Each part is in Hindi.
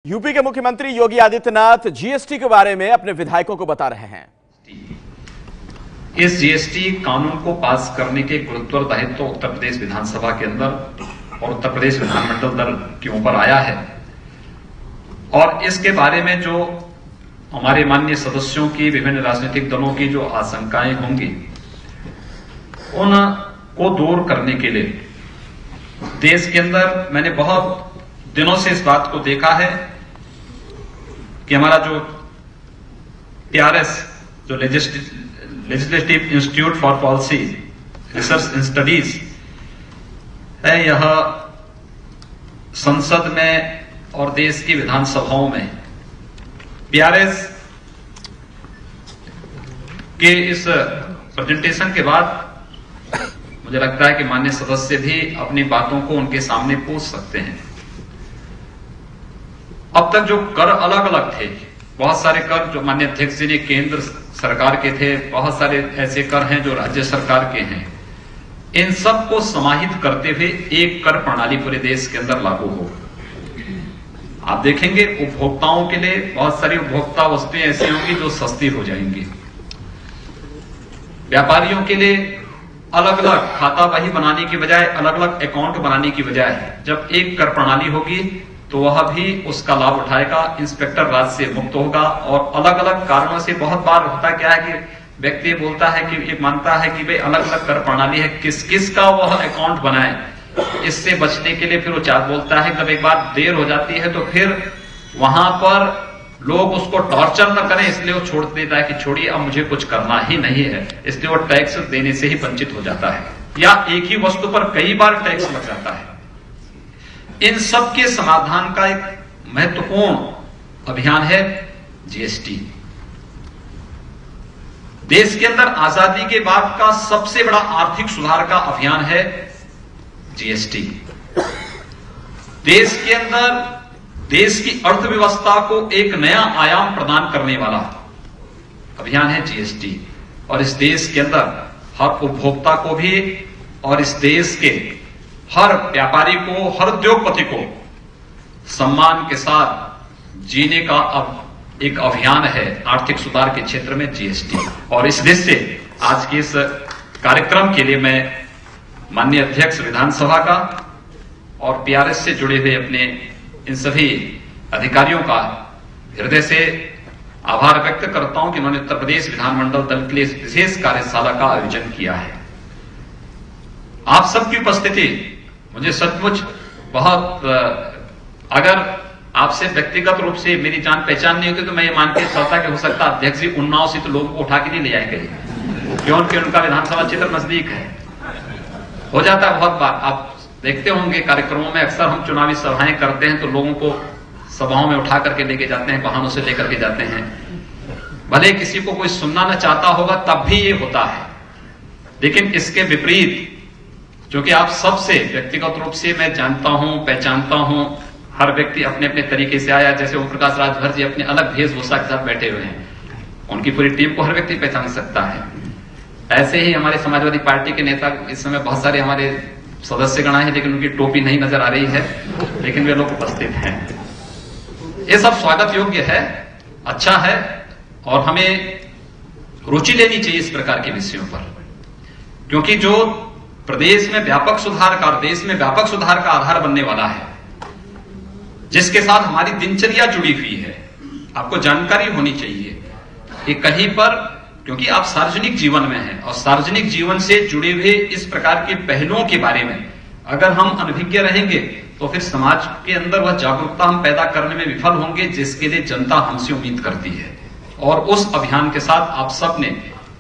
यूपी के मुख्यमंत्री योगी आदित्यनाथ जीएसटी के बारे में अपने विधायकों को बता रहे हैं। इस जीएसटी कानून को पास करने के गुरुत्व दायित्व तो उत्तर प्रदेश विधानसभा के अंदर और उत्तर प्रदेश विधानमंडल दल के ऊपर आया है और इसके बारे में जो हमारे माननीय सदस्यों की विभिन्न राजनीतिक दलों की जो आशंकाएं होंगी उनको दूर करने के लिए देश के अंदर मैंने बहुत दिनों से इस बात को देखा है कि हमारा जो टीआरएस जो legislative institute for policy research and studies है, यह संसद में और देश की विधानसभाओं में टीआरएस के इस प्रेजेंटेशन के बाद मुझे लगता है कि माननीय सदस्य भी अपनी बातों को उनके सामने पूछ सकते हैं। अब तक जो कर अलग अलग थे, बहुत सारे कर जो माननीय अध्यक्ष जी ने केंद्र सरकार के थे, बहुत सारे ऐसे कर हैं जो राज्य सरकार के हैं, इन सब को समाहित करते हुए एक कर प्रणाली पूरे देश के अंदर लागू हो। आप देखेंगे उपभोक्ताओं के लिए बहुत सारी उपभोक्ता वस्तुएं ऐसी होंगी जो सस्ती हो जाएंगी। व्यापारियों के लिए अलग अलग खाता बही बनाने की बजाय अलग अलग अकाउंट बनाने की बजाय जब एक कर प्रणाली होगी तो वह भी उसका लाभ उठाएगा, इंस्पेक्टर राज से मुक्त होगा। और अलग अलग कारणों से बहुत बार होता क्या है कि व्यक्ति बोलता है कि ये मानता है कि भाई अलग अलग कर प्रणाली है, किस किस का वह अकाउंट बनाए, इससे बचने के लिए फिर वो चार्ज बोलता है। जब एक बार देर हो जाती है तो फिर वहां पर लोग उसको टॉर्चर न करें इसलिए वो छोड़ देता है कि छोड़िए अब मुझे कुछ करना ही नहीं है, इसलिए वो टैक्स देने से ही वंचित हो जाता है या एक ही वस्तु पर कई बार टैक्स लग जाता है। इन सब के समाधान का एक महत्वपूर्ण अभियान है जीएसटी। देश के अंदर आजादी के बाद का सबसे बड़ा आर्थिक सुधार का अभियान है जीएसटी। देश के अंदर देश की अर्थव्यवस्था को एक नया आयाम प्रदान करने वाला अभियान है जीएसटी। और इस देश के अंदर हर उपभोक्ता को भी और इस देश के हर व्यापारी को, हर उद्योगपति को सम्मान के साथ जीने का अब एक अभियान है आर्थिक सुधार के क्षेत्र में जीएसटी। और इस दृष्टि से आज के इस कार्यक्रम के लिए मैं माननीय अध्यक्ष विधानसभा का और टीआरएस से जुड़े हुए अपने इन सभी अधिकारियों का हृदय से आभार व्यक्त करता हूं कि उन्होंने उत्तर प्रदेश विधानमंडल दल के लिए विशेष कार्यशाला का आयोजन किया है। आप सबकी उपस्थिति मुझे सचमुच बहुत, अगर आपसे व्यक्तिगत रूप से मेरी जान पहचान नहीं होती तो मैं ये मान के चलता कि हो सकता अध्यक्ष जी उन्नाव से तो लोगों को उठा के नहीं ले आएंगे, क्योंकि उनका विधानसभा क्षेत्र नजदीक है। हो जाता है बहुत बार, आप देखते होंगे कार्यक्रमों में अक्सर हम चुनावी सभाएं करते हैं तो लोगों को सभाओं में उठा करके लेके जाते हैं, वाहनों से लेकर के जाते हैं। भले किसी को कोई सुनना न चाहता होगा तब भी ये होता है। लेकिन इसके विपरीत, क्योंकि आप सबसे व्यक्तिगत रूप से मैं जानता हूं, पहचानता हूं, हर व्यक्ति अपने अपने तरीके से आया। जैसे ओम प्रकाश राजभर जी अपने अलग वेशभूषा के साथ बैठे हुए हैं, उनकी पूरी टीम को हर व्यक्ति पहचान सकता है। ऐसे ही हमारे समाजवादी पार्टी के नेता, इस समय बहुत सारे हमारे सदस्यगण हैं लेकिन उनकी टोपी नहीं नजर आ रही है, लेकिन वे लोग उपस्थित हैं। ये सब स्वागत योग्य है, अच्छा है और हमें रुचि लेनी चाहिए इस प्रकार के विषयों पर, क्योंकि जो प्रदेश में व्यापक सुधार का, देश में व्यापक सुधार का आधार बनने वाला है, जिसके साथ हमारी दिनचर्या जुड़ी हुई है, आपको जानकारी होनी चाहिए कि कहीं पर, क्योंकि आप सार्वजनिक जीवन में हैं और सार्वजनिक जीवन से जुड़े हुए इस प्रकार के पहलुओं के बारे में अगर हम अनभिज्ञ रहेंगे तो फिर समाज के अंदर वह जागरूकता हम पैदा करने में विफल होंगे जिसके लिए जनता हमसे उम्मीद करती है। और उस अभियान के साथ आप सब ने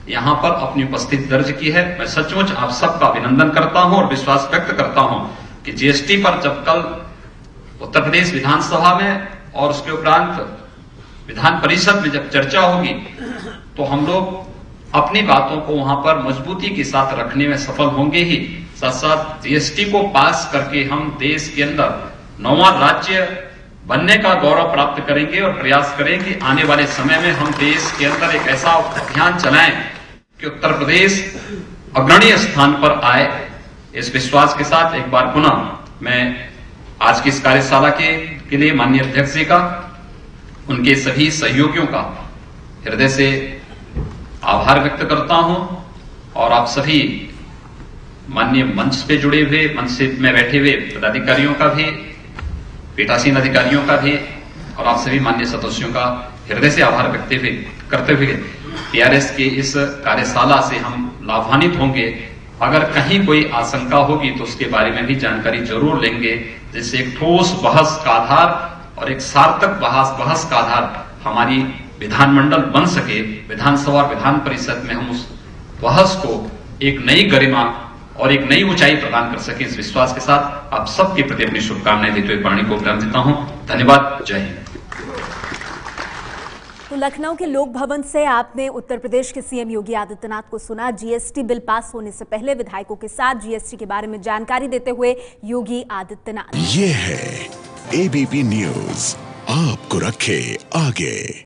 यहां पर अपनी उपस्थिति दर्ज की है। मैं सचमुच आप सबका अभिनंदन करता हूं और विश्वास व्यक्त करता हूं कि जीएसटी पर जब कल उत्तर प्रदेश विधानसभा में और उसके उपरांत विधान परिषद में जब चर्चा होगी तो हम लोग अपनी बातों को वहां पर मजबूती के साथ रखने में सफल होंगे ही। साथ साथ जीएसटी को पास करके हम देश के अंदर 9वां राज्य बनने का गौरव प्राप्त करेंगे और प्रयास करें कि आने वाले समय में हम देश के अंदर एक ऐसा अभियान चलाएं कि उत्तर प्रदेश अग्रणी स्थान पर आए। इस विश्वास के साथ एक बार पुनः मैं आज की इस कार्यशाला के के लिए माननीय अध्यक्ष जी का, उनके सभी सहयोगियों का हृदय से आभार व्यक्त करता हूं और आप सभी माननीय मंच पे जुड़े हुए, मंच में बैठे हुए पदाधिकारियों का भी, पीठासीन अधिकारियों का भी और आप सभी माननीय सदस्यों का हृदय से आभार व्यक्त करते हुए टीआरएस की इस कार्यशाला से हम लाभान्वित होंगे। अगर कहीं कोई आशंका होगी तो उसके बारे में भी जानकारी जरूर लेंगे, जिससे एक ठोस बहस का आधार और एक सार्थक बहस का आधार हमारी विधानमंडल बन सके। विधानसभा और विधान परिषद में हम उस बहस को एक नई गरिमा और एक नई ऊंचाई प्रदान कर सके। इस विश्वास के साथ आप सबके प्रति अपनी शुभकामनाएं देते हुए वाणी को विराम देता हूं। धन्यवाद। जय हिंद। तो लखनऊ के लोक भवन से आपने उत्तर प्रदेश के सीएम योगी आदित्यनाथ को सुना। जीएसटी बिल पास होने से पहले विधायकों के साथ जीएसटी के बारे में जानकारी देते हुए योगी आदित्यनाथ। ये है एबीपी न्यूज, आपको रखे आगे।